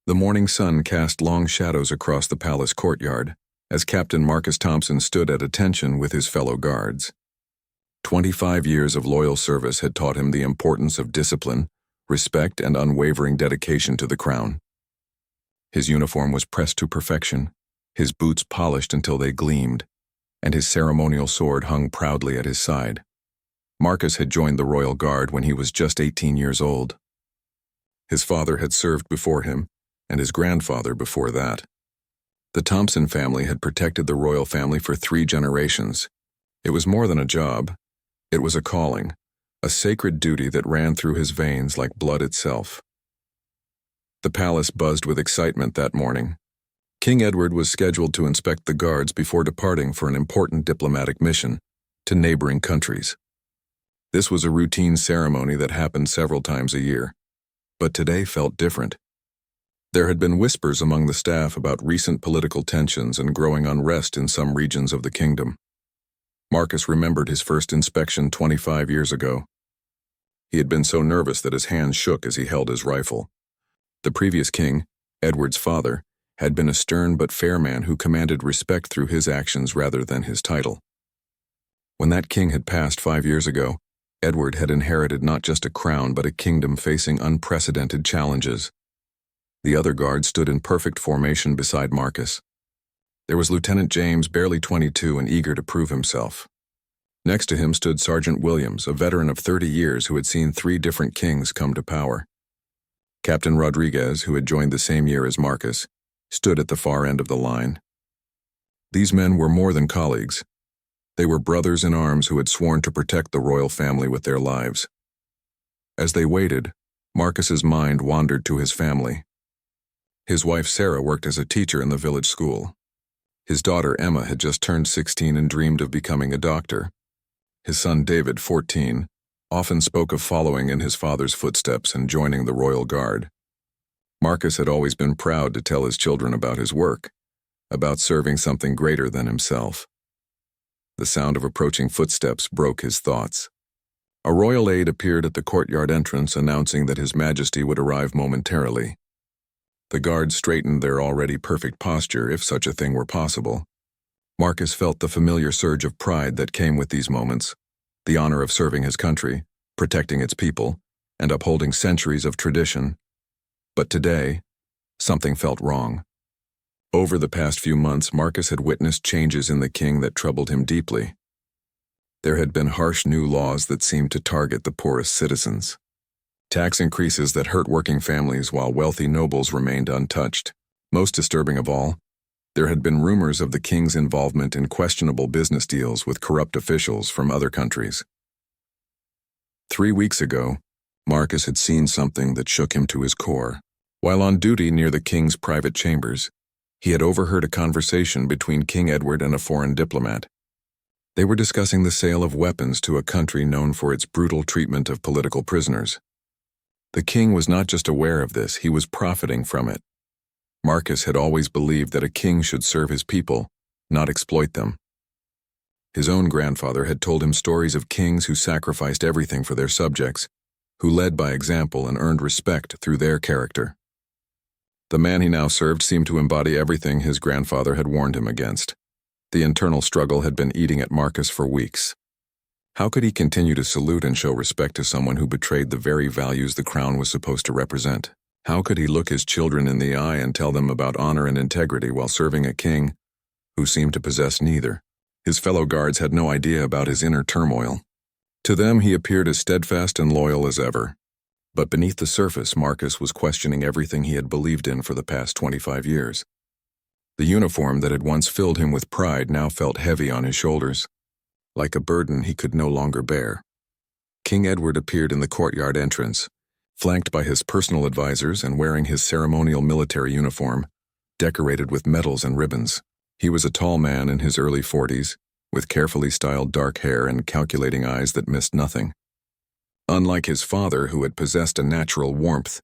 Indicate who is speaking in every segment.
Speaker 1: The morning sun cast long shadows across the palace courtyard as Captain Marcus Thompson stood at attention with his fellow guards. 25 years of loyal service had taught him the importance of discipline, respect, and unwavering dedication to the crown. His uniform was pressed to perfection, his boots polished until they gleamed, and his ceremonial sword hung proudly at his side. Marcus had joined the Royal Guard when he was just 18 years old. His father had served before him, and his grandfather before that. The Thompson family had protected the royal family for 3 generations. It was more than a job. It was a calling, a sacred duty that ran through his veins like blood itself. The palace buzzed with excitement that morning. King Edward was scheduled to inspect the guards before departing for an important diplomatic mission to neighboring countries. This was a routine ceremony that happened several times a year, but today felt different. There had been whispers among the staff about recent political tensions and growing unrest in some regions of the kingdom. Marcus remembered his first inspection 25 years ago. He had been so nervous that his hands shook as he held his rifle. The previous king, Edward's father, had been a stern but fair man who commanded respect through his actions rather than his title. When that king had passed 5 years ago, Edward had inherited not just a crown but a kingdom facing unprecedented challenges. The other guards stood in perfect formation beside Marcus. There was Lieutenant James, barely 22 and eager to prove himself. Next to him stood Sergeant Williams, a veteran of 30 years who had seen 3 different kings come to power. Captain Rodriguez, who had joined the same year as Marcus, stood at the far end of the line. These men were more than colleagues. They were brothers in arms who had sworn to protect the royal family with their lives. As they waited, Marcus's mind wandered to his family. His wife Sarah worked as a teacher in the village school. His daughter Emma had just turned 16 and dreamed of becoming a doctor. His son David, 14, often spoke of following in his father's footsteps and joining the Royal Guard. Marcus had always been proud to tell his children about his work, about serving something greater than himself. The sound of approaching footsteps broke his thoughts. A royal aide appeared at the courtyard entrance announcing that His Majesty would arrive momentarily. The guards straightened their already perfect posture, if such a thing were possible. Marcus felt the familiar surge of pride that came with these moments, the honor of serving his country, protecting its people, and upholding centuries of tradition. But today, something felt wrong. Over the past few months, Marcus had witnessed changes in the king that troubled him deeply. There had been harsh new laws that seemed to target the poorest citizens. Tax increases that hurt working families while wealthy nobles remained untouched. Most disturbing of all, there had been rumors of the king's involvement in questionable business deals with corrupt officials from other countries. 3 weeks ago, Marcus had seen something that shook him to his core. While on duty near the king's private chambers, he had overheard a conversation between King Edward and a foreign diplomat. They were discussing the sale of weapons to a country known for its brutal treatment of political prisoners. The king was not just aware of this, he was profiting from it. Marcus had always believed that a king should serve his people, not exploit them. His own grandfather had told him stories of kings who sacrificed everything for their subjects, who led by example and earned respect through their character. The man he now served seemed to embody everything his grandfather had warned him against. The internal struggle had been eating at Marcus for weeks. How could he continue to salute and show respect to someone who betrayed the very values the crown was supposed to represent? How could he look his children in the eye and tell them about honor and integrity while serving a king who seemed to possess neither? His fellow guards had no idea about his inner turmoil. To them, he appeared as steadfast and loyal as ever. But beneath the surface, Marcus was questioning everything he had believed in for the past 25 years. The uniform that had once filled him with pride now felt heavy on his shoulders, like a burden he could no longer bear. King Edward appeared in the courtyard entrance, flanked by his personal advisors and wearing his ceremonial military uniform, decorated with medals and ribbons. He was a tall man in his early 40s, with carefully styled dark hair and calculating eyes that missed nothing. Unlike his father, who had possessed a natural warmth,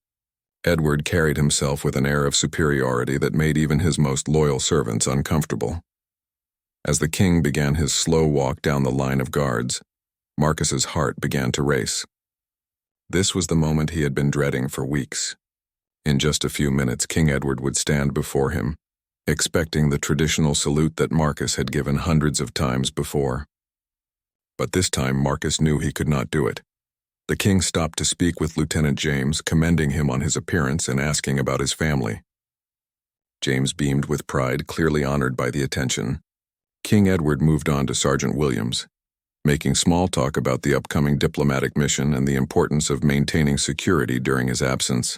Speaker 1: Edward carried himself with an air of superiority that made even his most loyal servants uncomfortable. As the king began his slow walk down the line of guards, Marcus's heart began to race. This was the moment he had been dreading for weeks. In just a few minutes, King Edward would stand before him, expecting the traditional salute that Marcus had given hundreds of times before. But this time Marcus knew he could not do it. The king stopped to speak with Lieutenant James, commending him on his appearance and asking about his family. James beamed with pride, clearly honored by the attention. King Edward moved on to Sergeant Williams, making small talk about the upcoming diplomatic mission and the importance of maintaining security during his absence.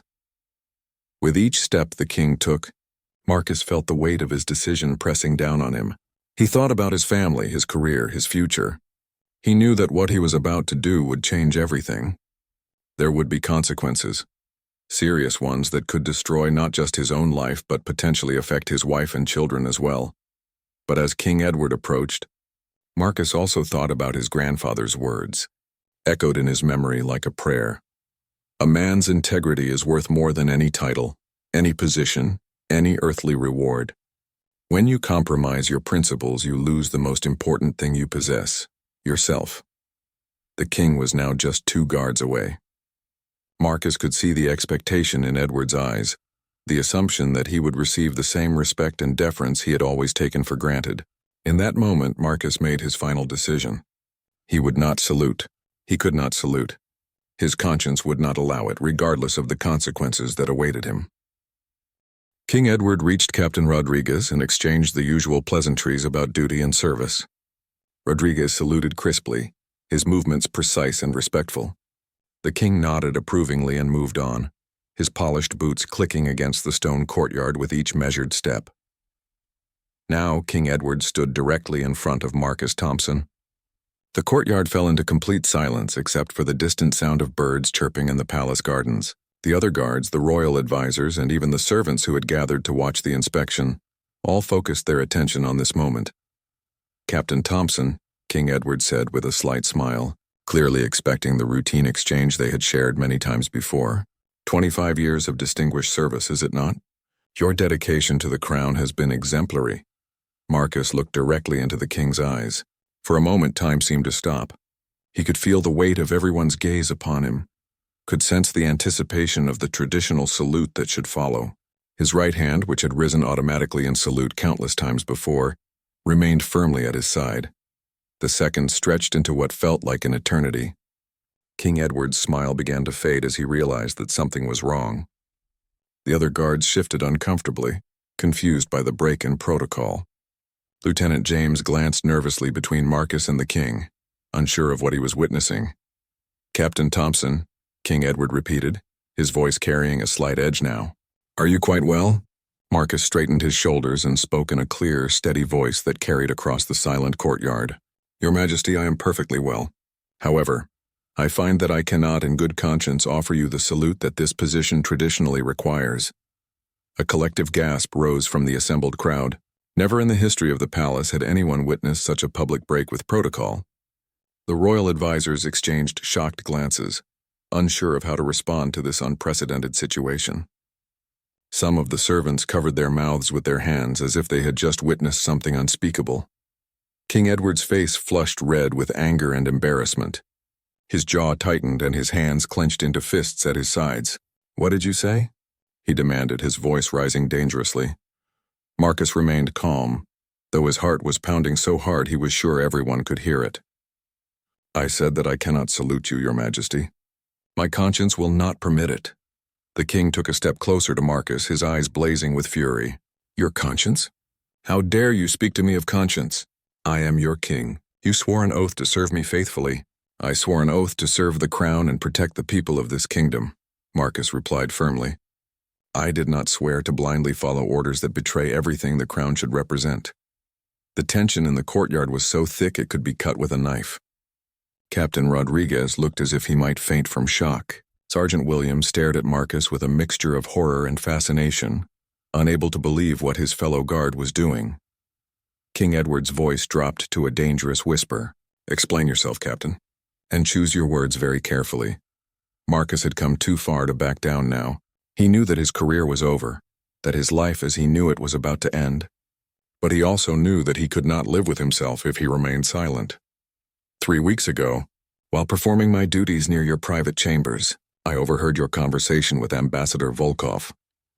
Speaker 1: With each step the king took, Marcus felt the weight of his decision pressing down on him. He thought about his family, his career, his future. He knew that what he was about to do would change everything. There would be consequences, serious ones that could destroy not just his own life but potentially affect his wife and children as well. But as King Edward approached, Marcus also thought about his grandfather's words, echoed in his memory like a prayer. A man's integrity is worth more than any title, any position, any earthly reward. When you compromise your principles, you lose the most important thing you possess, yourself. The king was now just 2 guards away. Marcus could see the expectation in Edward's eyes, the assumption that he would receive the same respect and deference he had always taken for granted. In that moment, Marcus made his final decision. He would not salute. He could not salute. His conscience would not allow it, regardless of the consequences that awaited him. King Edward reached Captain Rodriguez and exchanged the usual pleasantries about duty and service. Rodriguez saluted crisply, his movements precise and respectful. The king nodded approvingly and moved on, his polished boots clicking against the stone courtyard with each measured step. Now King Edward stood directly in front of Marcus Thompson. The courtyard fell into complete silence except for the distant sound of birds chirping in the palace gardens. The other guards, the royal advisors, and even the servants who had gathered to watch the inspection, all focused their attention on this moment. Captain Thompson, King Edward said with a slight smile, clearly expecting the routine exchange they had shared many times before. 25 years of distinguished service, is it not? Your dedication to the crown has been exemplary. Marcus looked directly into the king's eyes. For a moment, time seemed to stop. He could feel the weight of everyone's gaze upon him, could sense the anticipation of the traditional salute that should follow. His right hand, which had risen automatically in salute countless times before, remained firmly at his side. The seconds stretched into what felt like an eternity. King Edward's smile began to fade as he realized that something was wrong. The other guards shifted uncomfortably, confused by the break in protocol. Lieutenant James glanced nervously between Marcus and the king, unsure of what he was witnessing. Captain Thompson, King Edward repeated, his voice carrying a slight edge now. Are you quite well? Marcus straightened his shoulders and spoke in a clear, steady voice that carried across the silent courtyard. Your Majesty, I am perfectly well. However, I find that I cannot in good conscience offer you the salute that this position traditionally requires. A collective gasp rose from the assembled crowd. Never in the history of the palace had anyone witnessed such a public break with protocol. The royal advisors exchanged shocked glances, unsure of how to respond to this unprecedented situation. Some of the servants covered their mouths with their hands as if they had just witnessed something unspeakable. King Edward's face flushed red with anger and embarrassment. His jaw tightened and his hands clenched into fists at his sides. What did you say? He demanded, his voice rising dangerously. Marcus remained calm, though his heart was pounding so hard he was sure everyone could hear it. I said that I cannot salute you, Your Majesty. My conscience will not permit it. The king took a step closer to Marcus, his eyes blazing with fury. Your conscience? How dare you speak to me of conscience? I am your king. You swore an oath to serve me faithfully. I swore an oath to serve the crown and protect the people of this kingdom, Marcus replied firmly. I did not swear to blindly follow orders that betray everything the crown should represent. The tension in the courtyard was so thick it could be cut with a knife. Captain Rodriguez looked as if he might faint from shock. Sergeant Williams stared at Marcus with a mixture of horror and fascination, unable to believe what his fellow guard was doing. King Edward's voice dropped to a dangerous whisper. Explain yourself, Captain, and choose your words very carefully. Marcus had come too far to back down now. He knew that his career was over, that his life as he knew it was about to end. But he also knew that he could not live with himself if he remained silent. 3 weeks ago, while performing my duties near your private chambers, I overheard your conversation with Ambassador Volkov.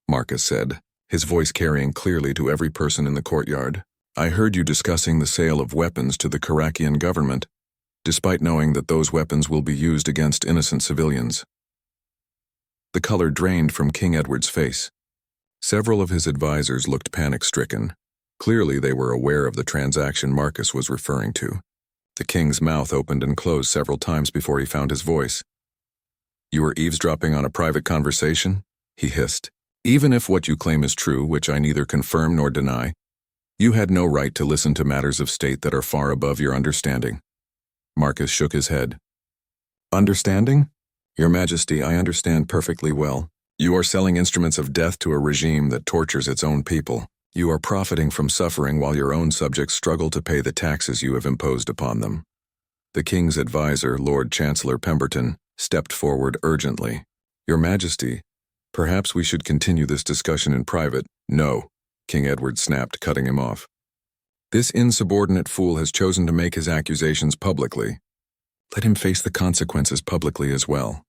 Speaker 1: Marcus said, his voice carrying clearly to every person in the courtyard. "I heard you discussing the sale of weapons to the Karakian government, despite knowing that those weapons will be used against innocent civilians." The color drained from King Edward's face. Several of his advisors looked panic-stricken. Clearly they were aware of the transaction Marcus was referring to. The king's mouth opened and closed several times before he found his voice. "You were eavesdropping on a private conversation?" he hissed. "Even if what you claim is true, which I neither confirm nor deny, you had no right to listen to matters of state that are far above your understanding." Marcus shook his head. "Understanding? Your Majesty, I understand perfectly well. You are selling instruments of death to a regime that tortures its own people. You are profiting from suffering while your own subjects struggle to pay the taxes you have imposed upon them." The king's advisor, Lord Chancellor Pemberton, stepped forward urgently. "Your Majesty, perhaps we should continue this discussion in private." "No," King Edward snapped, cutting him off. "This insubordinate fool has chosen to make his accusations publicly. Let him face the consequences publicly as well."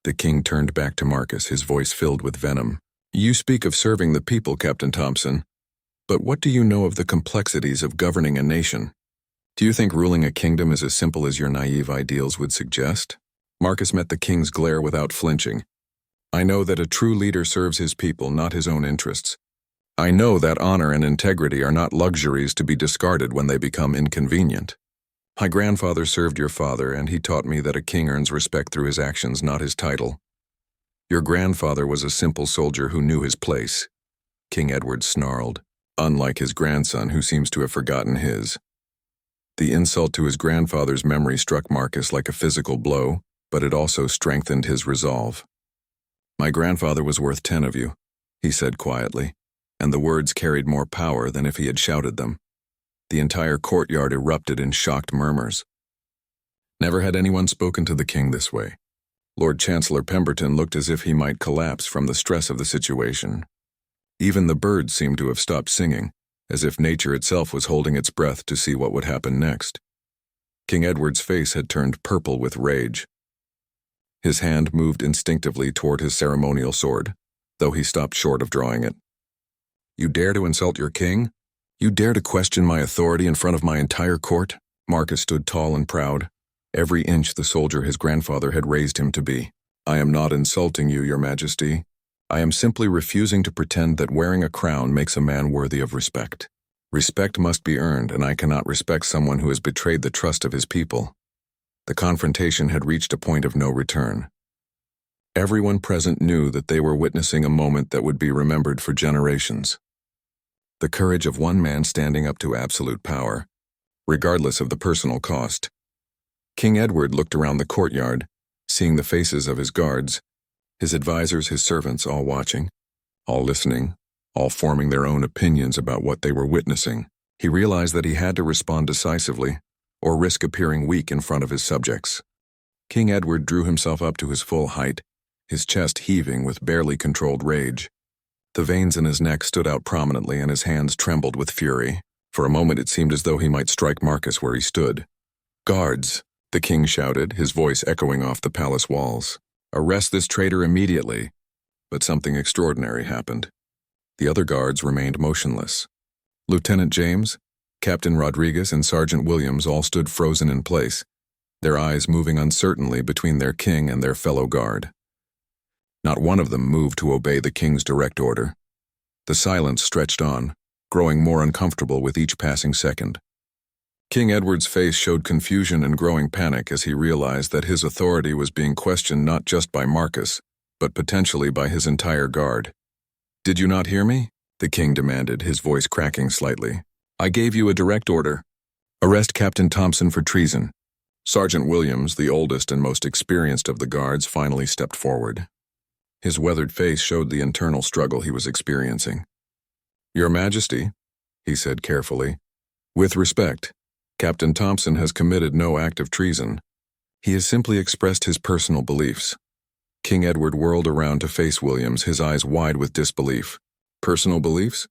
Speaker 1: The king turned back to Marcus, his voice filled with venom. "You speak of serving the people, Captain Thompson, but what do you know of the complexities of governing a nation? Do you think ruling a kingdom is as simple as your naive ideals would suggest?" Marcus met the king's glare without flinching. "I know that a true leader serves his people, not his own interests. I know that honor and integrity are not luxuries to be discarded when they become inconvenient. My grandfather served your father, and he taught me that a king earns respect through his actions, not his title. Your grandfather was a simple soldier who knew his place." King Edward snarled, unlike his grandson, who seems to have forgotten his. The insult to his grandfather's memory struck Marcus like a physical blow, but it also strengthened his resolve. "My grandfather was worth 10 of you," he said quietly, and the words carried more power than if he had shouted them. The entire courtyard erupted in shocked murmurs. Never had anyone spoken to the king this way. Lord Chancellor Pemberton looked as if he might collapse from the stress of the situation. Even the birds seemed to have stopped singing, as if nature itself was holding its breath to see what would happen next. King Edward's face had turned purple with rage. His hand moved instinctively toward his ceremonial sword, though he stopped short of drawing it. "You dare to insult your king? You dare to question my authority in front of my entire court?" Marcus stood tall and proud, every inch the soldier his grandfather had raised him to be. "I am not insulting you, Your Majesty. I am simply refusing to pretend that wearing a crown makes a man worthy of respect. Respect must be earned, and I cannot respect someone who has betrayed the trust of his people." The confrontation had reached a point of no return. Everyone present knew that they were witnessing a moment that would be remembered for generations. The courage of one man standing up to absolute power, regardless of the personal cost. King Edward looked around the courtyard, seeing the faces of his guards, his advisors, his servants, all watching, all listening, all forming their own opinions about what they were witnessing. He realized that he had to respond decisively, or risk appearing weak in front of his subjects. King Edward drew himself up to his full height, his chest heaving with barely controlled rage. The veins in his neck stood out prominently and his hands trembled with fury. For a moment it seemed as though he might strike Marcus where he stood. "Guards!" the king shouted, his voice echoing off the palace walls. "Arrest this traitor immediately." But something extraordinary happened. The other guards remained motionless. Lieutenant James, Captain Rodriguez, and Sergeant Williams all stood frozen in place, their eyes moving uncertainly between their king and their fellow guard. Not one of them moved to obey the king's direct order. The silence stretched on, growing more uncomfortable with each passing second. King Edward's face showed confusion and growing panic as he realized that his authority was being questioned not just by Marcus, but potentially by his entire guard. "Did you not hear me?" the king demanded, his voice cracking slightly. "I gave you a direct order. Arrest Captain Thompson for treason." Sergeant Williams, the oldest and most experienced of the guards, finally stepped forward. His weathered face showed the internal struggle he was experiencing. "Your Majesty," he said carefully, "with respect, Captain Thompson has committed no act of treason. He has simply expressed his personal beliefs." King Edward whirled around to face Williams, his eyes wide with disbelief. "Personal beliefs?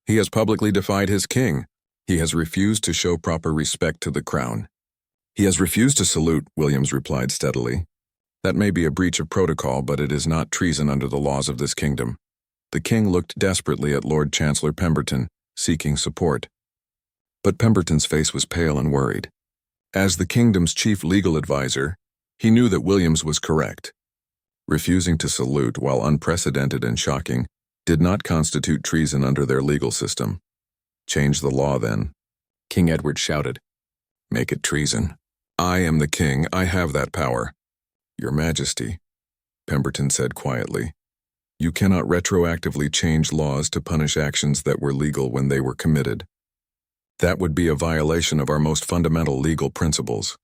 Speaker 1: He has publicly defied his king. He has refused to show proper respect to the crown." "He has refused to salute," Williams replied steadily. "That may be a breach of protocol, but it is not treason under the laws of this kingdom." The king looked desperately at Lord Chancellor Pemberton, seeking support. But Pemberton's face was pale and worried. As the kingdom's chief legal advisor, he knew that Williams was correct. Refusing to salute, while unprecedented and shocking, did not constitute treason under their legal system. Change the law, then. King Edward shouted. Make it treason. I am the king, I have that power. Your Majesty, Pemberton said quietly, you cannot retroactively change laws to punish actions that were legal when they were committed. That would be a violation of our most fundamental legal principles.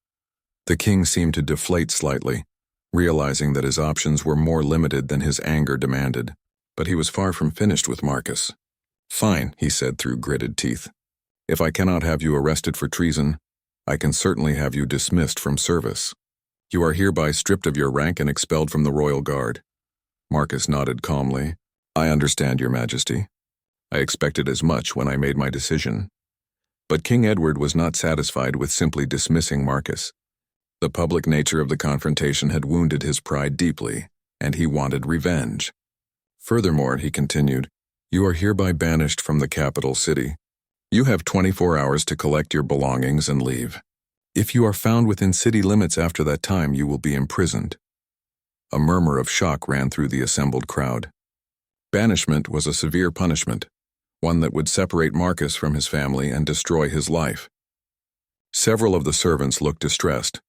Speaker 1: The king seemed to deflate slightly, realizing that his options were more limited than his anger demanded. But he was far from finished with Marcus. Fine, he said through gritted teeth. If I cannot have you arrested for treason, I can certainly have you dismissed from service. You are hereby stripped of your rank and expelled from the royal guard. Marcus nodded calmly. I understand, Your Majesty. I expected as much when I made my decision. But King Edward was not satisfied with simply dismissing Marcus. The public nature of the confrontation had wounded his pride deeply, and he wanted revenge. Furthermore, he continued, you are hereby banished from the capital city. You have 24 hours to collect your belongings and leave. If you are found within city limits after that time, you will be imprisoned. A murmur of shock ran through the assembled crowd. Banishment was a severe punishment, one that would separate Marcus from his family and destroy his life. Several of the servants looked distressed,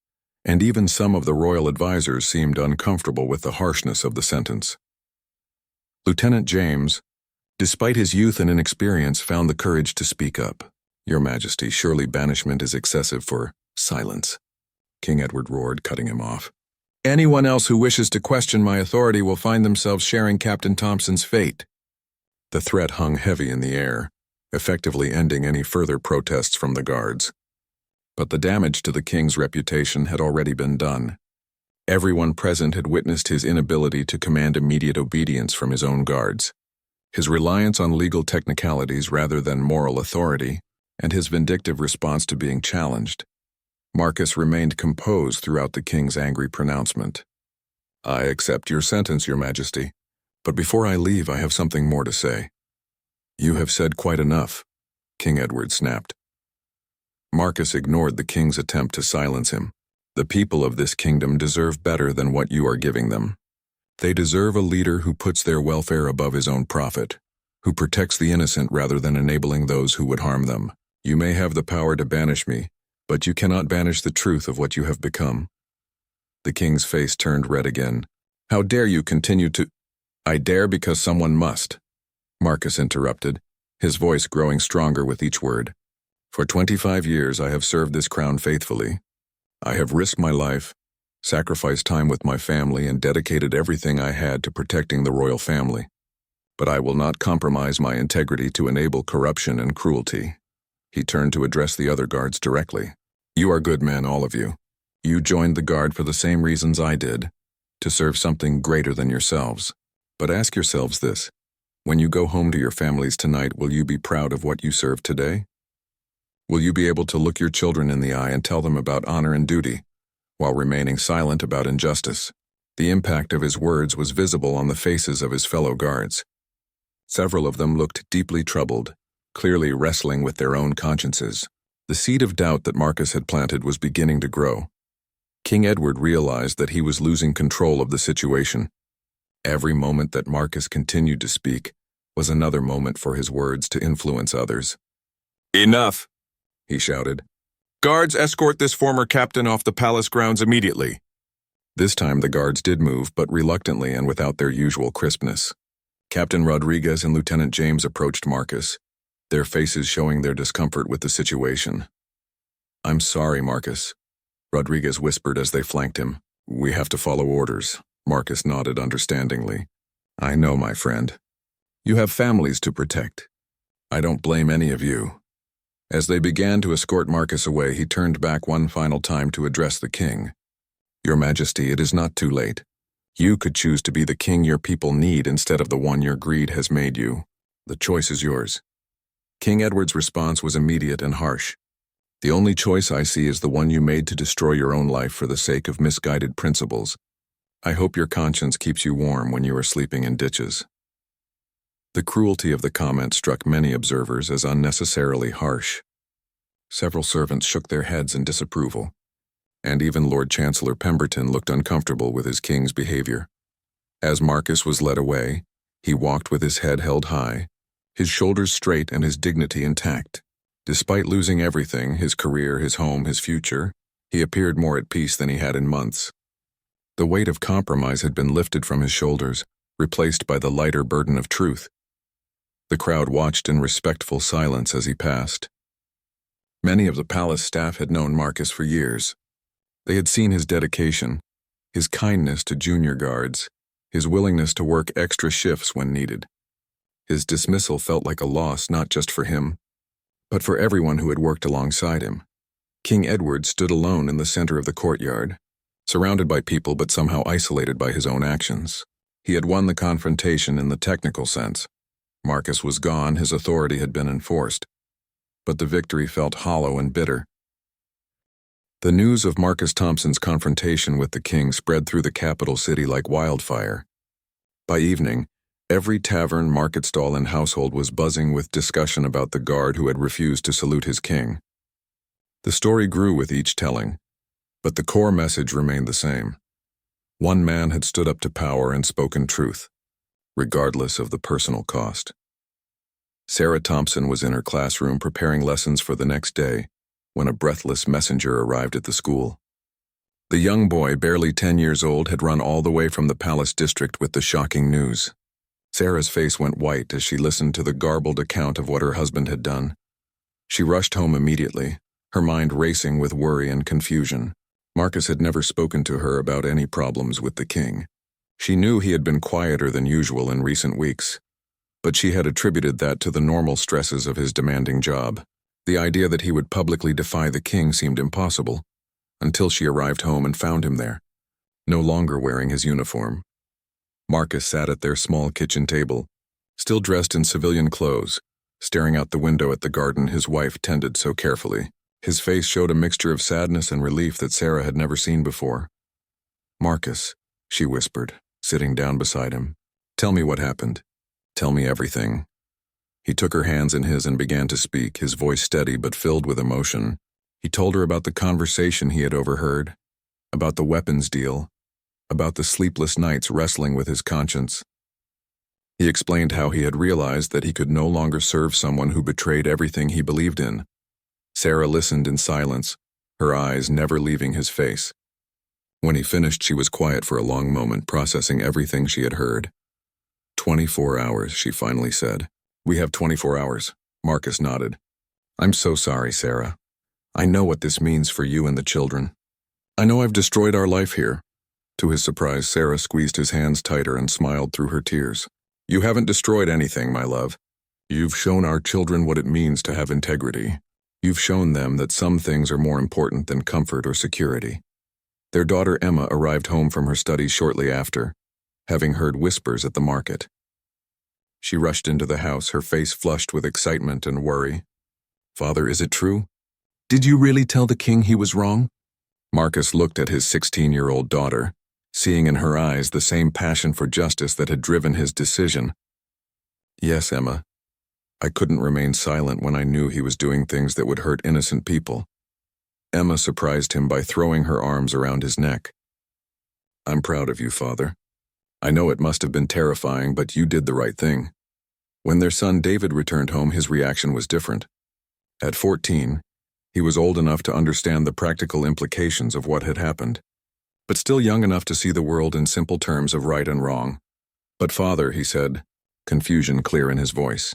Speaker 1: and even some of the royal advisors seemed uncomfortable with the harshness of the sentence. Lieutenant James, despite his youth and inexperience, found the courage to speak up. Your Majesty, surely banishment is excessive for silence. King Edward roared, cutting him off. Anyone else who wishes to question my authority will find themselves sharing Captain Thompson's fate. The threat hung heavy in the air, effectively ending any further protests from the guards. But the damage to the king's reputation had already been done. Everyone present had witnessed his inability to command immediate obedience from his own guards, his reliance on legal technicalities rather than moral authority, and his vindictive response to being challenged. Marcus remained composed throughout the king's angry pronouncement. I accept your sentence, Your Majesty, but before I leave, I have something more to say. You have said quite enough, King Edward snapped. Marcus ignored the king's attempt to silence him. The people of this kingdom deserve better than what you are giving them. They deserve a leader who puts their welfare above his own profit, who protects the innocent rather than enabling those who would harm them. You may have the power to banish me, but you cannot banish the truth of what you have become. The king's face turned red again. How dare you continue to— I dare because someone must, Marcus interrupted, his voice growing stronger with each word. For 25 years I have served this crown faithfully. I have risked my life, sacrificed time with my family, and dedicated everything I had to protecting the royal family. But I will not compromise my integrity to enable corruption and cruelty. He turned to address the other guards directly. You are good men, all of you. You joined the guard for the same reasons I did, to serve something greater than yourselves. But ask yourselves this. When you go home to your families tonight, will you be proud of what you served today? Will you be able to look your children in the eye and tell them about honor and duty, while remaining silent about injustice? The impact of his words was visible on the faces of his fellow guards. Several of them looked deeply troubled, clearly wrestling with their own consciences. The seed of doubt that Marcus had planted was beginning to grow. King Edward realized that he was losing control of the situation. Every moment that Marcus continued to speak was another moment for his words to influence others. Enough, he shouted. Guards, escort this former captain off the palace grounds immediately. This time the guards did move, but reluctantly and without their usual crispness. Captain Rodriguez and Lieutenant James approached Marcus, their faces showing their discomfort with the situation. I'm sorry, Marcus, Rodriguez whispered as they flanked him. We have to follow orders. Marcus nodded understandingly. I know, my friend. You have families to protect. I don't blame any of you. As they began to escort Marcus away, he turned back one final time to address the king. Your Majesty, it is not too late. You could choose to be the king your people need instead of the one your greed has made you. The choice is yours. King Edward's response was immediate and harsh. The only choice I see is the one you made to destroy your own life for the sake of misguided principles. I hope your conscience keeps you warm when you are sleeping in ditches. The cruelty of the comment struck many observers as unnecessarily harsh. Several servants shook their heads in disapproval, and even Lord Chancellor Pemberton looked uncomfortable with his king's behavior. As Marcus was led away, he walked with his head held high, his shoulders straight and his dignity intact. Despite losing everything, his career, his home, his future, he appeared more at peace than he had in months. The weight of compromise had been lifted from his shoulders, replaced by the lighter burden of truth. The crowd watched in respectful silence as he passed. Many of the palace staff had known Marcus for years. They had seen his dedication, his kindness to junior guards, his willingness to work extra shifts when needed. His dismissal felt like a loss not just for him, but for everyone who had worked alongside him. King Edward stood alone in the center of the courtyard, surrounded by people but somehow isolated by his own actions. He had won the confrontation in the technical sense. Marcus was gone, his authority had been enforced, but the victory felt hollow and bitter. The news of Marcus Thompson's confrontation with the king spread through the capital city like wildfire. By evening, every tavern, market stall, and household was buzzing with discussion about the guard who had refused to salute his king. The story grew with each telling, but the core message remained the same. One man had stood up to power and spoken truth, regardless of the personal cost. Sarah Thompson was in her classroom preparing lessons for the next day when a breathless messenger arrived at the school. The young boy, barely 10 years old, had run all the way from the Palace district with the shocking news. Sarah's face went white as she listened to the garbled account of what her husband had done. She rushed home immediately, her mind racing with worry and confusion. Marcus had never spoken to her about any problems with the king. She knew he had been quieter than usual in recent weeks, but she had attributed that to the normal stresses of his demanding job. The idea that he would publicly defy the king seemed impossible, until she arrived home and found him there, no longer wearing his uniform. Marcus sat at their small kitchen table, still dressed in civilian clothes, staring out the window at the garden his wife tended so carefully. His face showed a mixture of sadness and relief that Sarah had never seen before. "Marcus," she whispered, sitting down beside him. "Tell me what happened. Tell me everything." He took her hands in his and began to speak, his voice steady but filled with emotion. He told her about the conversation he had overheard, about the weapons deal, about the sleepless nights wrestling with his conscience. He explained how he had realized that he could no longer serve someone who betrayed everything he believed in. Sarah listened in silence, her eyes never leaving his face. When he finished, she was quiet for a long moment, processing everything she had heard. 24 hours, she finally said. "We have 24 hours, Marcus nodded. "I'm so sorry, Sarah. I know what this means for you and the children. I know I've destroyed our life here." To his surprise, Sarah squeezed his hands tighter and smiled through her tears. "You haven't destroyed anything, my love. You've shown our children what it means to have integrity. You've shown them that some things are more important than comfort or security." Their daughter Emma arrived home from her studies shortly after, having heard whispers at the market. She rushed into the house, her face flushed with excitement and worry. "Father, is it true? Did you really tell the king he was wrong?" Marcus looked at his 16-year-old daughter, seeing in her eyes the same passion for justice that had driven his decision. "Yes, Emma. I couldn't remain silent when I knew he was doing things that would hurt innocent people." Emma surprised him by throwing her arms around his neck. "I'm proud of you, Father. I know it must have been terrifying, but you did the right thing." When their son David returned home, his reaction was different. At 14, he was old enough to understand the practical implications of what had happened, but still young enough to see the world in simple terms of right and wrong. "But Father," he said, confusion clear in his voice,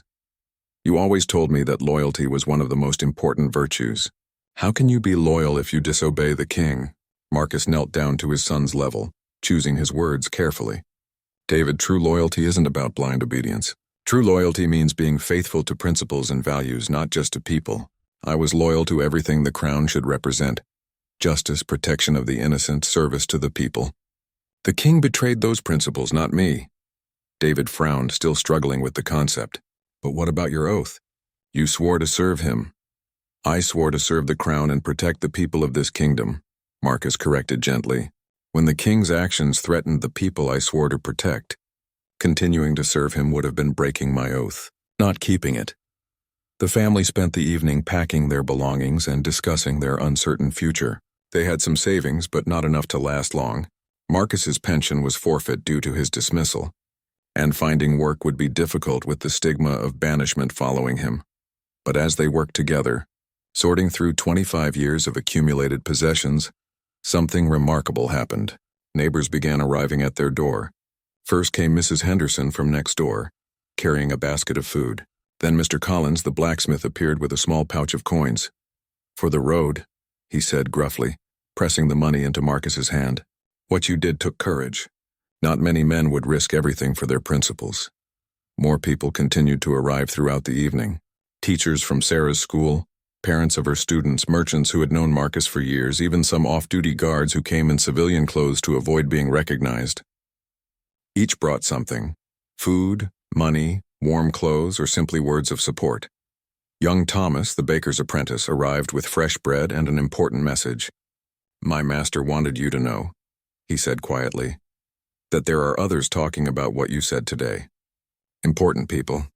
Speaker 1: "you always told me that loyalty was one of the most important virtues. How can you be loyal if you disobey the king?" Marcus knelt down to his son's level, choosing his words carefully. "David, true loyalty isn't about blind obedience. True loyalty means being faithful to principles and values, not just to people. I was loyal to everything the crown should represent: justice, protection of the innocent, service to the people. The king betrayed those principles, not me." David frowned, still struggling with the concept. "But what about your oath? You swore to serve him." "I swore to serve the crown and protect the people of this kingdom," Marcus corrected gently. "When the king's actions threatened the people I swore to protect, Continuing to serve him would have been breaking my oath, not keeping it. The family spent the evening packing their belongings and discussing their uncertain future. They had some savings, but not enough to last long. Marcus's pension was forfeit due to his dismissal, and finding work would be difficult with the stigma of banishment following him. But as they worked together, sorting through 25 years of accumulated possessions, something remarkable happened. Neighbors began arriving at their door. First came Mrs. Henderson from next door, carrying a basket of food. Then Mr. Collins, the blacksmith, appeared with a small pouch of coins. "For the road," he said gruffly, pressing the money into Marcus's hand. "What you did took courage. Not many men would risk everything for their principles." More people continued to arrive throughout the evening. Teachers from Sarah's school, parents of her students, merchants who had known Marcus for years, even some off-duty guards who came in civilian clothes to avoid being recognized. Each brought something: food, money, warm clothes, or simply words of support. Young Thomas, the baker's apprentice, arrived with fresh bread and an important message. "My master wanted you to know," he said quietly, "that there are others talking about what you said today. Important people.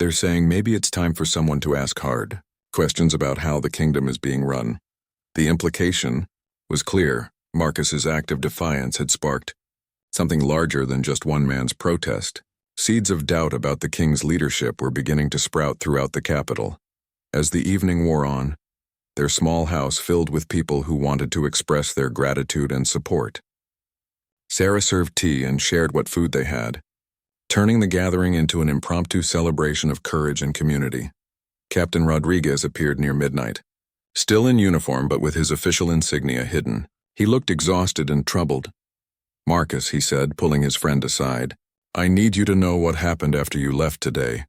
Speaker 1: They're saying maybe it's time for someone to ask hard questions about how the kingdom is being run." The implication was clear. Marcus's act of defiance had sparked something larger than just one man's protest. Seeds of doubt about the king's leadership were beginning to sprout throughout the capital. As the evening wore on, their small house filled with people who wanted to express their gratitude and support. Sarah served tea and shared what food they had, turning the gathering into an impromptu celebration of courage and community. Captain Rodriguez appeared near midnight, still in uniform but with his official insignia hidden. He looked exhausted and troubled. "Marcus," he said, pulling his friend aside, "I need you to know what happened after you left today."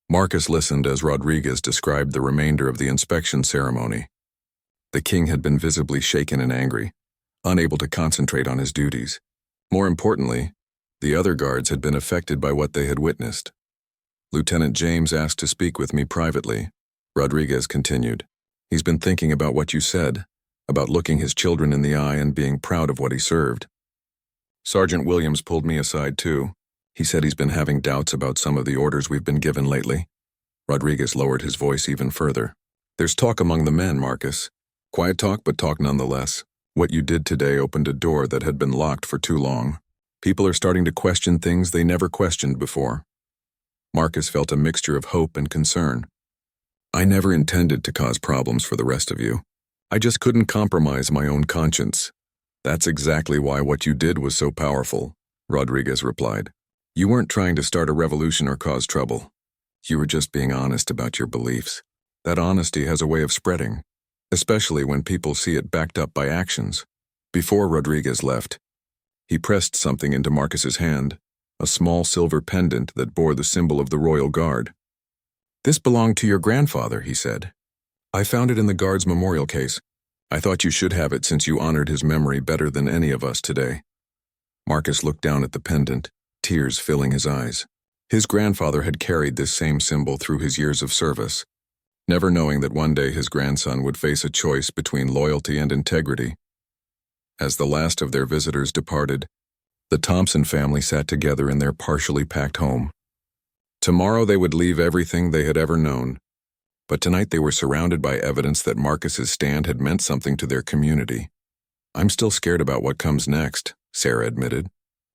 Speaker 1: Marcus listened as Rodriguez described the remainder of the inspection ceremony. The king had been visibly shaken and angry, unable to concentrate on his duties. More importantly, the other guards had been affected by what they had witnessed. "Lieutenant James asked to speak with me privately," Rodriguez continued. "He's been thinking about what you said, about looking his children in the eye and being proud of what he served. Sergeant Williams pulled me aside too. He said he's been having doubts about some of the orders we've been given lately." Rodriguez lowered his voice even further. "There's talk among the men, Marcus. Quiet talk, but talk nonetheless. What you did today opened a door that had been locked for too long. People are starting to question things they never questioned before." Marcus felt a mixture of hope and concern. "I never intended to cause problems for the rest of you. I just couldn't compromise my own conscience." "That's exactly why what you did was so powerful," Rodriguez replied. "You weren't trying to start a revolution or cause trouble. You were just being honest about your beliefs. That honesty has a way of spreading, especially when people see it backed up by actions." Before Rodriguez left, he pressed something into Marcus's hand, a small silver pendant that bore the symbol of the Royal Guard. "This belonged to your grandfather," he said. "I found it in the guard's memorial case. I thought you should have it since you honored his memory better than any of us today." Marcus looked down at the pendant, tears filling his eyes. His grandfather had carried this same symbol through his years of service, never knowing that one day his grandson would face a choice between loyalty and integrity. As the last of their visitors departed, the Thompson family sat together in their partially packed home. Tomorrow they would leave everything they had ever known, but tonight they were surrounded by evidence that Marcus's stand had meant something to their community. "I'm still scared about what comes next," Sarah admitted.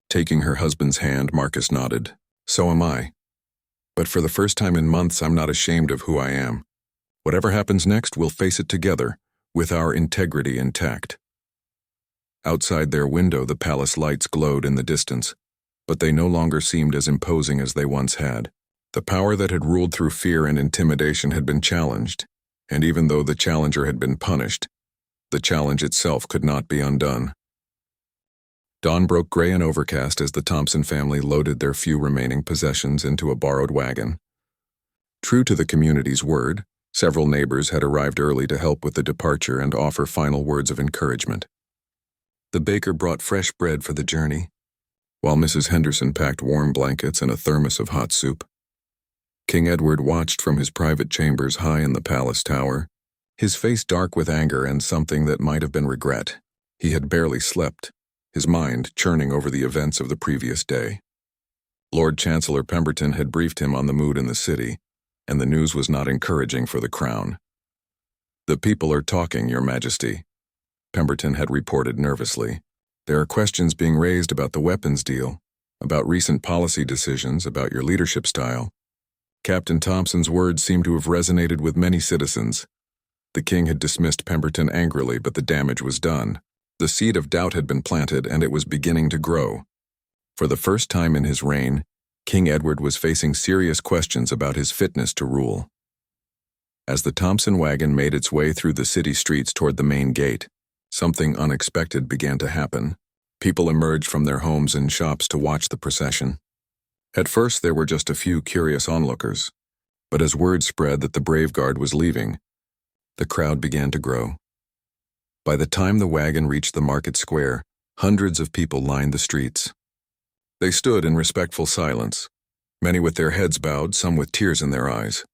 Speaker 1: Taking her husband's hand, Marcus nodded. "So am I. But for the first time in months, I'm not ashamed of who I am. Whatever happens next, we'll face it together, with our integrity intact." Outside their window, the palace lights glowed in the distance, but they no longer seemed as imposing as they once had. The power that had ruled through fear and intimidation had been challenged, and even though the challenger had been punished, the challenge itself could not be undone. Dawn broke gray and overcast as the Thompson family loaded their few remaining possessions into a borrowed wagon. True to the community's word, several neighbors had arrived early to help with the departure and offer final words of encouragement. The baker brought fresh bread for the journey, while Mrs. Henderson packed warm blankets and a thermos of hot soup. King Edward watched from his private chambers high in the palace tower, his face dark with anger and something that might have been regret. He had barely slept, his mind churning over the events of the previous day. Lord Chancellor Pemberton had briefed him on the mood in the city, and the news was not encouraging for the crown. "The people are talking, Your Majesty," Pemberton had reported nervously. "There are questions being raised about the weapons deal, about recent policy decisions, about your leadership style." Captain Thompson's words seemed to have resonated with many citizens. The king had dismissed Pemberton angrily, but the damage was done. The seed of doubt had been planted, and it was beginning to grow. For the first time in his reign, King Edward was facing serious questions about his fitness to rule. As the Thompson wagon made its way through the city streets toward the main gate, something unexpected began to happen. People emerged from their homes and shops to watch the procession. At first, there were just a few curious onlookers, but as word spread that the Brave Guard was leaving, the crowd began to grow. By the time the wagon reached the market square, hundreds of people lined the streets. They stood in respectful silence, many with their heads bowed, some with tears in their eyes.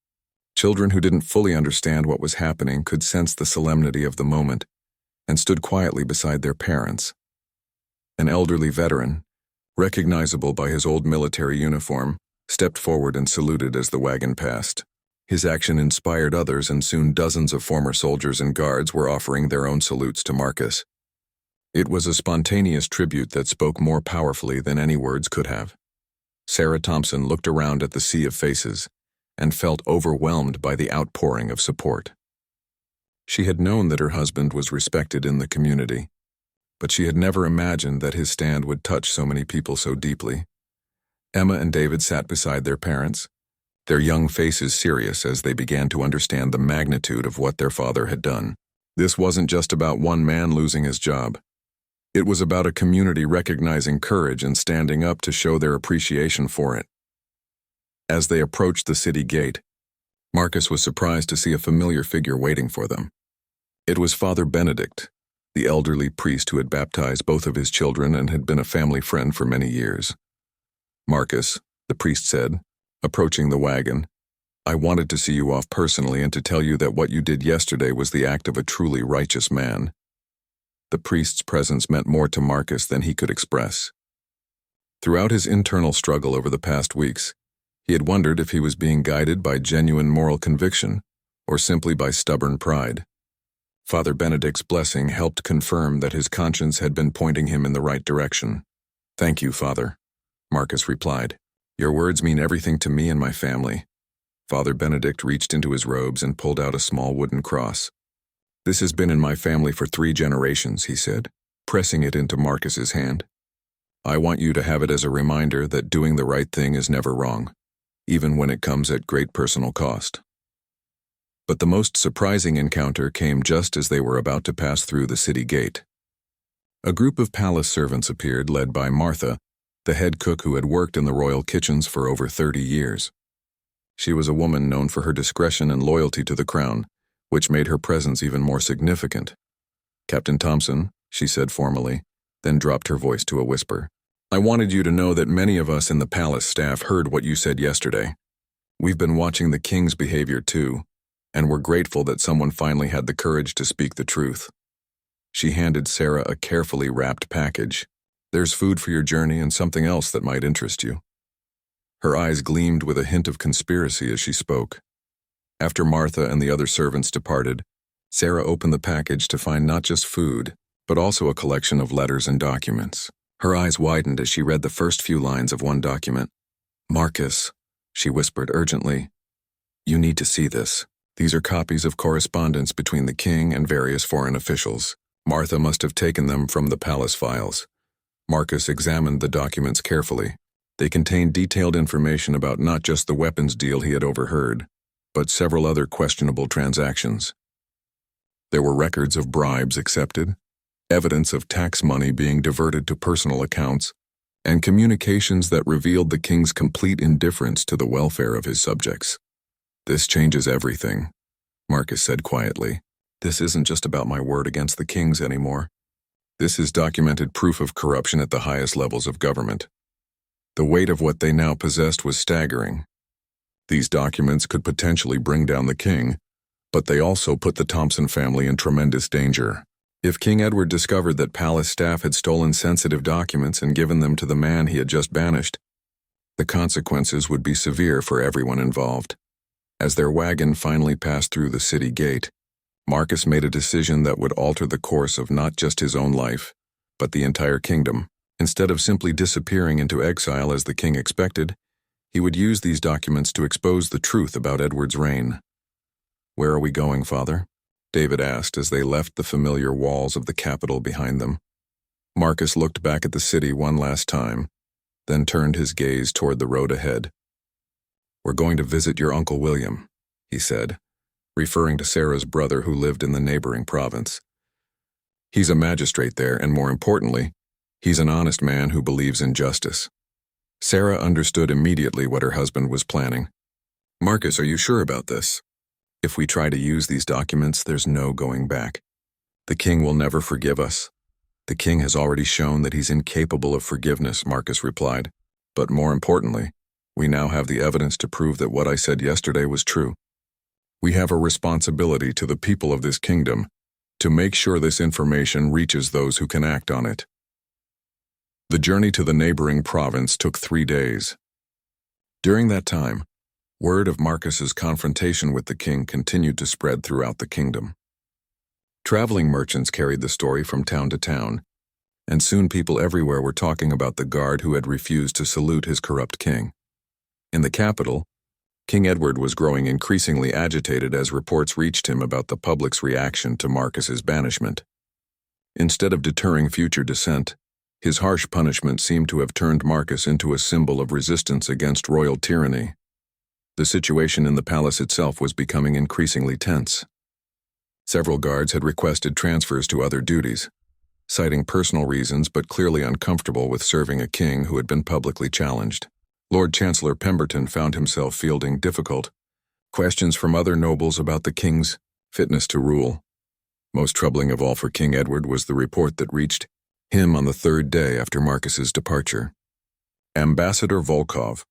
Speaker 1: Children who didn't fully understand what was happening could sense the solemnity of the moment and stood quietly beside their parents. An elderly veteran, recognizable by his old military uniform, stepped forward and saluted as the wagon passed. His action inspired others, and soon dozens of former soldiers and guards were offering their own salutes to Marcus. It was a spontaneous tribute that spoke more powerfully than any words could have. Sarah Thompson looked around at the sea of faces and felt overwhelmed by the outpouring of support. She had known that her husband was respected in the community, but she had never imagined that his stand would touch so many people so deeply. Emma and David sat beside their parents, their young faces serious as they began to understand the magnitude of what their father had done. This wasn't just about one man losing his job. It was about a community recognizing courage and standing up to show their appreciation for it. As they approached the city gate, Marcus was surprised to see a familiar figure waiting for them. It was Father Benedict, the elderly priest who had baptized both of his children and had been a family friend for many years. "Marcus," the priest said, approaching the wagon, "I wanted to see you off personally and to tell you that what you did yesterday was the act of a truly righteous man." The priest's presence meant more to Marcus than he could express. Throughout his internal struggle over the past weeks, he had wondered if he was being guided by genuine moral conviction or simply by stubborn pride. Father Benedict's blessing helped confirm that his conscience had been pointing him in the right direction. "Thank you, Father," Marcus replied. "Your words mean everything to me and my family." Father Benedict reached into his robes and pulled out a small wooden cross. "This has been in my family for 3 generations, he said, pressing it into Marcus's hand. "I want you to have it as a reminder that doing the right thing is never wrong, even when it comes at great personal cost." But the most surprising encounter came just as they were about to pass through the city gate. A group of palace servants appeared, led by Martha, the head cook who had worked in the royal kitchens for over 30 years. She was a woman known for her discretion and loyalty to the crown, which made her presence even more significant. "Captain Thompson," she said formally, then dropped her voice to a whisper. "I wanted you to know that many of us in the palace staff heard what you said yesterday. We've been watching the king's behavior too, and we're grateful that someone finally had the courage to speak the truth." She handed Sarah a carefully wrapped package. "There's food for your journey and something else that might interest you." Her eyes gleamed with a hint of conspiracy as she spoke. After Martha and the other servants departed, Sarah opened the package to find not just food, but also a collection of letters and documents. Her eyes widened as she read the first few lines of one document. "Marcus," she whispered urgently, "you need to see this. These are copies of correspondence between the king and various foreign officials. Martha must have taken them from the palace files." Marcus examined the documents carefully. They contained detailed information about not just the weapons deal he had overheard, but several other questionable transactions. There were records of bribes accepted, evidence of tax money being diverted to personal accounts, and communications that revealed the king's complete indifference to the welfare of his subjects. "This changes everything," Marcus said quietly. "This isn't just about my word against the king's anymore. This is documented proof of corruption at the highest levels of government." The weight of what they now possessed was staggering. These documents could potentially bring down the king, but they also put the Thompson family in tremendous danger. If King Edward discovered that palace staff had stolen sensitive documents and given them to the man he had just banished, The consequences would be severe for everyone involved. As their wagon finally passed through the city gate, Marcus made a decision that would alter the course of not just his own life, but the entire kingdom. Instead of simply disappearing into exile as the king expected, he would use these documents to expose the truth about Edward's reign. "Where are we going, Father?" David asked as they left the familiar walls of the capital behind them. Marcus looked back at the city one last time, then turned his gaze toward the road ahead. "We're going to visit your Uncle William," he said, referring to Sarah's brother who lived in the neighboring province. "He's a magistrate there, and more importantly, he's an honest man who believes in justice." Sarah understood immediately what her husband was planning. "Marcus, are you sure about this? If we try to use these documents, there's no going back. The king will never forgive us." "The king has already shown that he's incapable of forgiveness," Marcus replied. "But more importantly, we now have the evidence to prove that what I said yesterday was true. We have a responsibility to the people of this kingdom to make sure this information reaches those who can act on it." The journey to the neighboring province took 3 days. During that time, word of Marcus's confrontation with the king continued to spread throughout the kingdom. Traveling merchants carried the story from town to town, and soon people everywhere were talking about the guard who had refused to salute his corrupt king. In the capital, King Edward was growing increasingly agitated as reports reached him about the public's reaction to Marcus's banishment. Instead of deterring future dissent, his harsh punishment seemed to have turned Marcus into a symbol of resistance against royal tyranny. The situation in the palace itself was becoming increasingly tense. Several guards had requested transfers to other duties, citing personal reasons but clearly uncomfortable with serving a king who had been publicly challenged. Lord Chancellor Pemberton found himself fielding difficult questions from other nobles about the king's fitness to rule. Most troubling of all for King Edward was the report that reached him on the 3rd day after Marcus's departure. Ambassador Volkov,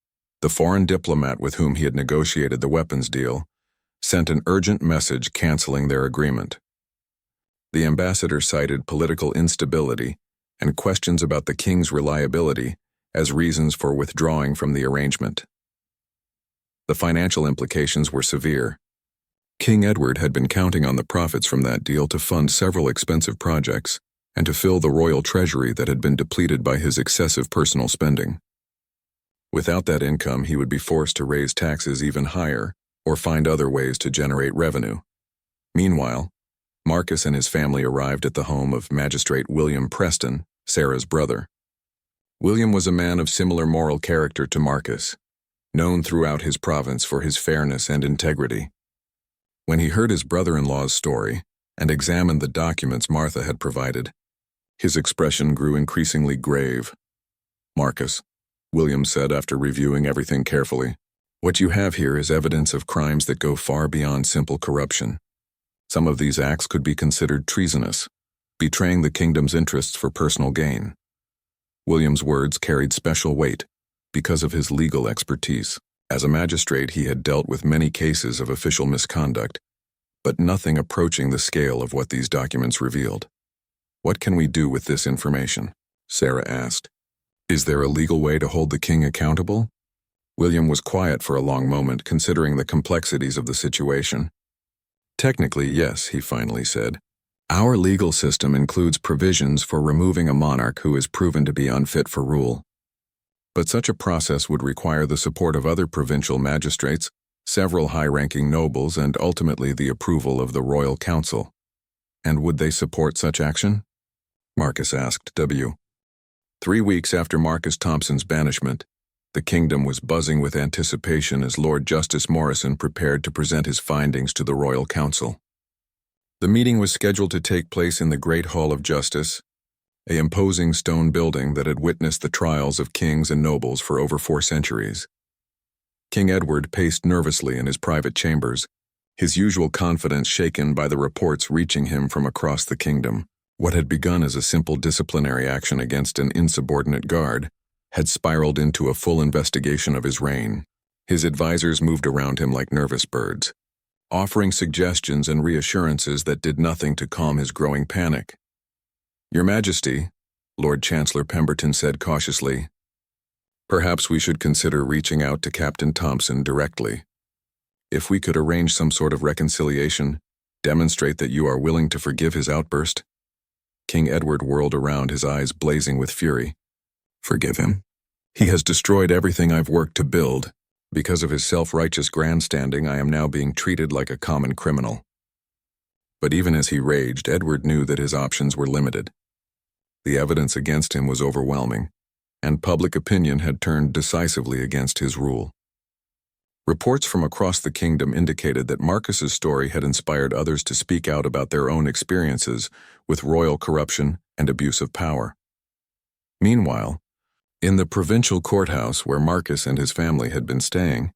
Speaker 1: the foreign diplomat with whom he had negotiated the weapons deal, sent an urgent message canceling their agreement. The ambassador cited political instability and questions about the king's reliability as reasons for withdrawing from the arrangement. The financial implications were severe. King Edward had been counting on the profits from that deal to fund several expensive projects and to fill the royal treasury that had been depleted by his excessive personal spending. Without that income, he would be forced to raise taxes even higher or find other ways to generate revenue. Meanwhile, Marcus and his family arrived at the home of Magistrate William Preston, Sarah's brother. William was a man of similar moral character to Marcus, known throughout his province for his fairness and integrity. When he heard his brother-in-law's story and examined the documents Martha had provided, his expression grew increasingly grave. "Marcus," William said after reviewing everything carefully, "what you have here is evidence of crimes that go far beyond simple corruption. Some of these acts could be considered treasonous, betraying the kingdom's interests for personal gain." William's words carried special weight because of his legal expertise. As a magistrate, he had dealt with many cases of official misconduct, but nothing approaching the scale of what these documents revealed. "What can we do with this information?" Sarah asked. "Is there a legal way to hold the king accountable?" William was quiet for a long moment, considering the complexities of the situation. "Technically, yes," he finally said. "Our legal system includes provisions for removing a monarch who is proven to be unfit for rule. But such a process would require the support of other provincial magistrates, several high-ranking nobles, and ultimately the approval of the royal council. And would they support such action?" Marcus asked. 3 weeks after Marcus Thompson's banishment, the kingdom was buzzing with anticipation as Lord Justice Morrison prepared to present his findings to the royal council. The meeting was scheduled to take place in the Great Hall of Justice, an imposing stone building that had witnessed the trials of kings and nobles for over 4 centuries. King Edward paced nervously in his private chambers, his usual confidence shaken by the reports reaching him from across the kingdom. What had begun as a simple disciplinary action against an insubordinate guard had spiraled into a full investigation of his reign. His advisors moved around him like nervous birds, offering suggestions and reassurances that did nothing to calm his growing panic. "Your Majesty," Lord Chancellor Pemberton said cautiously, Perhaps we should consider reaching out to Captain Thompson directly. If we could arrange some sort of reconciliation, demonstrate that you are willing to forgive his outburst." King Edward whirled around, his eyes blazing with fury. "Forgive him? He has destroyed everything I've worked to build. Because of his self-righteous grandstanding, I am now being treated like a common criminal." But even as he raged, Edward knew that his options were limited. The evidence against him was overwhelming, and public opinion had turned decisively against his rule. Reports from across the kingdom indicated that Marcus's story had inspired others to speak out about their own experiences with royal corruption and abuse of power. Meanwhile, in the provincial courthouse where Marcus and his family had been staying,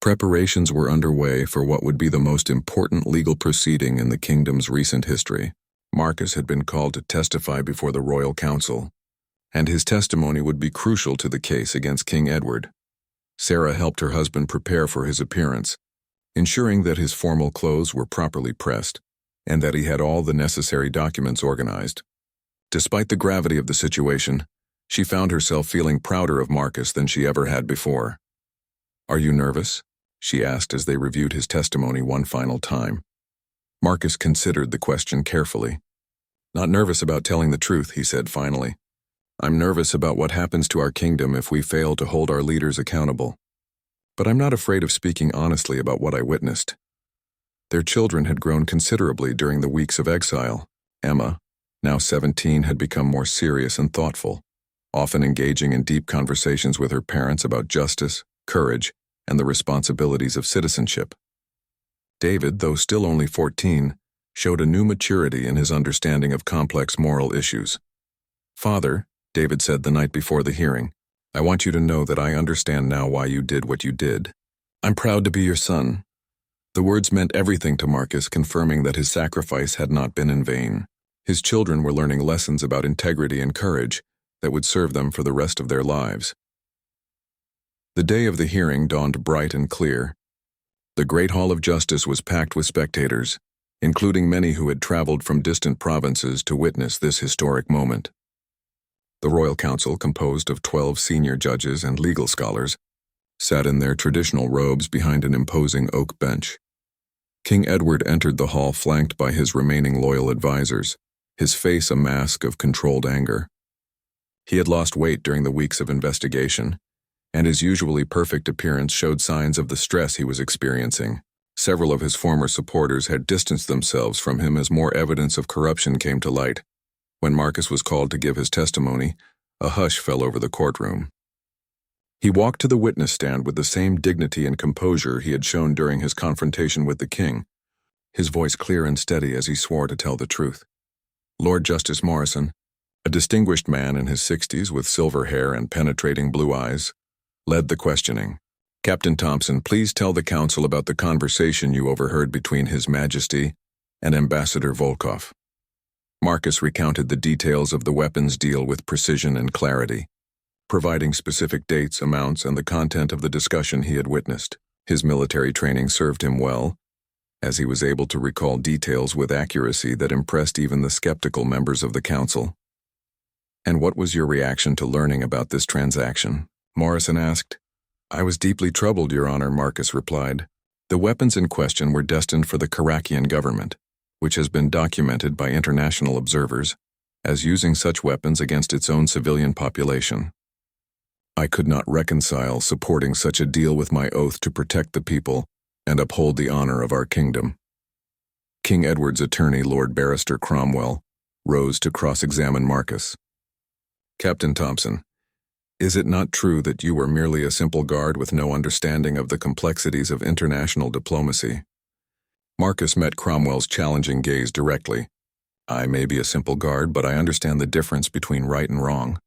Speaker 1: preparations were underway for what would be the most important legal proceeding in the kingdom's recent history. Marcus had been called to testify before the royal council, and his testimony would be crucial to the case against King Edward. Sarah helped her husband prepare for his appearance, ensuring that his formal clothes were properly pressed and that he had all the necessary documents organized. Despite the gravity of the situation, she found herself feeling prouder of Marcus than she ever had before. "Are you nervous?" she asked as they reviewed his testimony one final time. Marcus considered the question carefully. "Not nervous about telling the truth," he said finally. "I'm nervous about what happens to our kingdom if we fail to hold our leaders accountable. But I'm not afraid of speaking honestly about what I witnessed." Their children had grown considerably during the weeks of exile. Emma, now 17, had become more serious and thoughtful, often engaging in deep conversations with her parents about justice, courage, and the responsibilities of citizenship. David, though still only 14, showed a new maturity in his understanding of complex moral issues. "Father," David said the night before the hearing, "I want you to know that I understand now why you did what you did. I'm proud to be your son." The words meant everything to Marcus, confirming that his sacrifice had not been in vain. His children were learning lessons about integrity and courage that would serve them for the rest of their lives. The day of the hearing dawned bright and clear. The Great Hall of Justice was packed with spectators, including many who had traveled from distant provinces to witness this historic moment. The Royal Council, composed of 12 senior judges and legal scholars, sat in their traditional robes behind an imposing oak bench. King Edward entered the hall flanked by his remaining loyal advisors, his face a mask of controlled anger. He had lost weight during the weeks of investigation, and his usually perfect appearance showed signs of the stress he was experiencing. Several of his former supporters had distanced themselves from him as more evidence of corruption came to light. When Marcus was called to give his testimony, a hush fell over the courtroom. He walked to the witness stand with the same dignity and composure he had shown during his confrontation with the king, his voice clear and steady as he swore to tell the truth. Lord Justice Morrison, a distinguished man in his 60s with silver hair and penetrating blue eyes, led the questioning. "Captain Thompson, please tell the council about the conversation you overheard between His Majesty and Ambassador Volkov." Marcus recounted the details of the weapons deal with precision and clarity, providing specific dates, amounts, and the content of the discussion he had witnessed. His military training served him well, as he was able to recall details with accuracy that impressed even the skeptical members of the council. "And what was your reaction to learning about this transaction?" Morrison asked. "I was deeply troubled, Your Honor," Marcus replied. "The weapons in question were destined for the Karakian government, which has been documented by international observers as using such weapons against its own civilian population. I could not reconcile supporting such a deal with my oath to protect the people and uphold the honor of our kingdom." King Edward's attorney, Lord Barrister Cromwell, rose to cross-examine Marcus. "Captain Thompson, is it not true that you were merely a simple guard with no understanding of the complexities of international diplomacy?" Marcus met Cromwell's challenging gaze directly. "I may be a simple guard, but I understand the difference between right and wrong.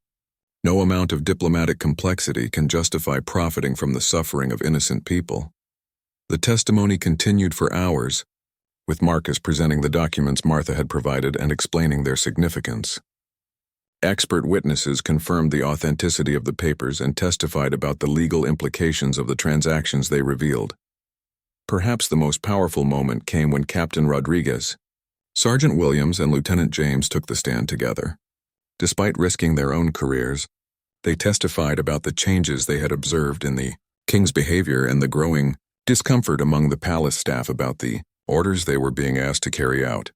Speaker 1: No amount of diplomatic complexity can justify profiting from the suffering of innocent people." The testimony continued for hours, with Marcus presenting the documents Martha had provided and explaining their significance. Expert witnesses confirmed the authenticity of the papers and testified about the legal implications of the transactions they revealed. Perhaps the most powerful moment came when Captain Rodriguez, Sergeant Williams, and Lieutenant James took the stand together. Despite risking their own careers, They testified about the changes they had observed in the king's behavior and the growing discomfort among the palace staff about the orders they were being asked to carry out.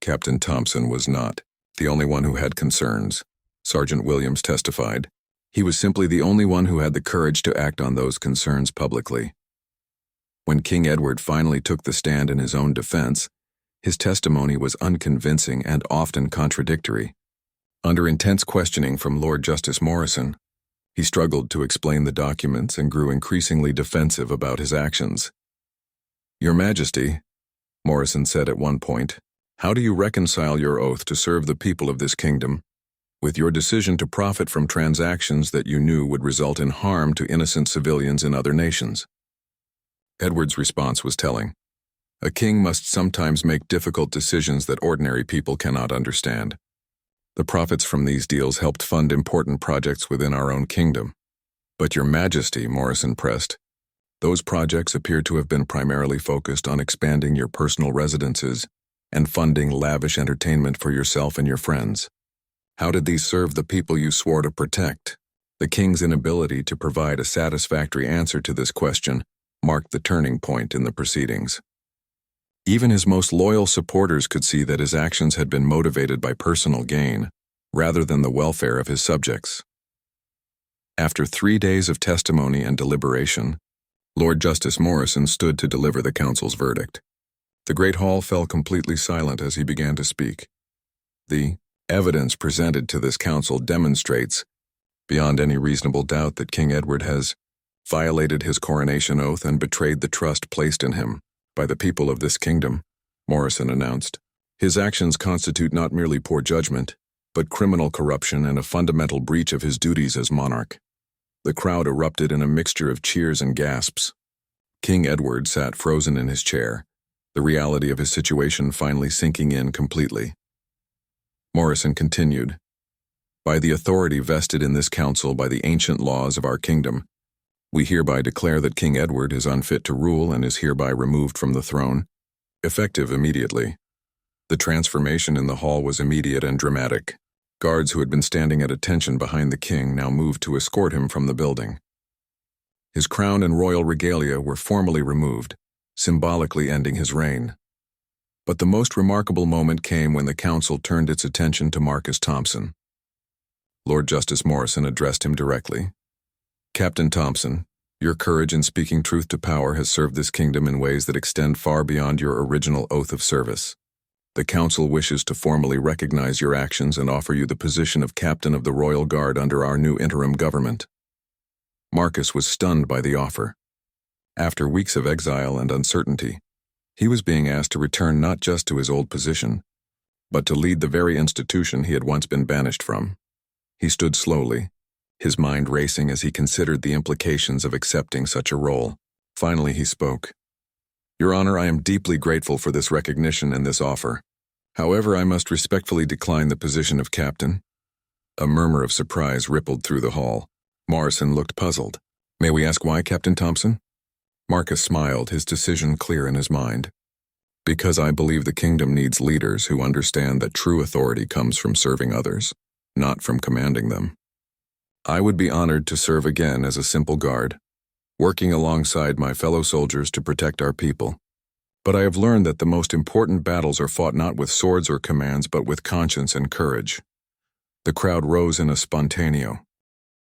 Speaker 1: Captain Thompson was not the only one who had concerns. Sergeant Williams testified. He was simply the only one who had the courage to act on those concerns publicly. When King Edward finally took the stand in his own defense, his testimony was unconvincing and often contradictory. Under intense questioning from Lord Justice Morrison, he struggled to explain the documents and grew increasingly defensive about his actions. "Your Majesty," Morrison said at one point, "how do you reconcile your oath to serve the people of this kingdom with your decision to profit from transactions that you knew would result in harm to innocent civilians in other nations?" Edward's response was telling. A king must sometimes make difficult decisions that ordinary people cannot understand. The profits from these deals helped fund important projects within our own kingdom. "But Your Majesty," Morrison pressed, "those projects appear to have been primarily focused on expanding your personal residences and funding lavish entertainment for yourself and your friends. How did these serve the people you swore to protect?" The king's inability to provide a satisfactory answer to this question marked the turning point in the proceedings. Even his most loyal supporters could see that his actions had been motivated by personal gain, rather than the welfare of his subjects. After 3 days of testimony and deliberation, Lord Justice Morrison stood to deliver the council's verdict. The great hall fell completely silent as he began to speak. "The evidence presented to this council demonstrates, beyond any reasonable doubt, that King Edward has violated his coronation oath and betrayed the trust placed in him by the people of this kingdom," Morrison announced. "His actions constitute not merely poor judgment, but criminal corruption and a fundamental breach of his duties as monarch." The crowd erupted in a mixture of cheers and gasps. King Edward sat frozen in his chair, the reality of his situation finally sinking in completely. Morrison continued, "By the authority vested in this council by the ancient laws of our kingdom, we hereby declare that King Edward is unfit to rule and is hereby removed from the throne, effective immediately." The transformation in the hall was immediate and dramatic. Guards who had been standing at attention behind the king now moved to escort him from the building. His crown and royal regalia were formally removed, symbolically ending his reign. But the most remarkable moment came when the council turned its attention to Marcus Thompson. Lord Justice Morrison addressed him directly. "Captain Thompson, your courage in speaking truth to power has served this kingdom in ways that extend far beyond your original oath of service. The council wishes to formally recognize your actions and offer you the position of Captain of the Royal Guard under our new interim government." Marcus was stunned by the offer. After weeks of exile and uncertainty, he was being asked to return not just to his old position, but to lead the very institution he had once been banished from. He stood slowly, his mind racing as he considered the implications of accepting such a role. Finally he spoke. "Your Honor, I am deeply grateful for this recognition and this offer. However, I must respectfully decline the position of captain." A murmur of surprise rippled through the hall. Morrison looked puzzled. "May we ask why, Captain Thompson?" Marcus smiled, his decision clear in his mind. "Because I believe the kingdom needs leaders who understand that true authority comes from serving others, not from commanding them. I would be honored to serve again as a simple guard, working alongside my fellow soldiers to protect our people. But I have learned that the most important battles are fought not with swords or commands, but with conscience and courage." The crowd rose in a spontaneo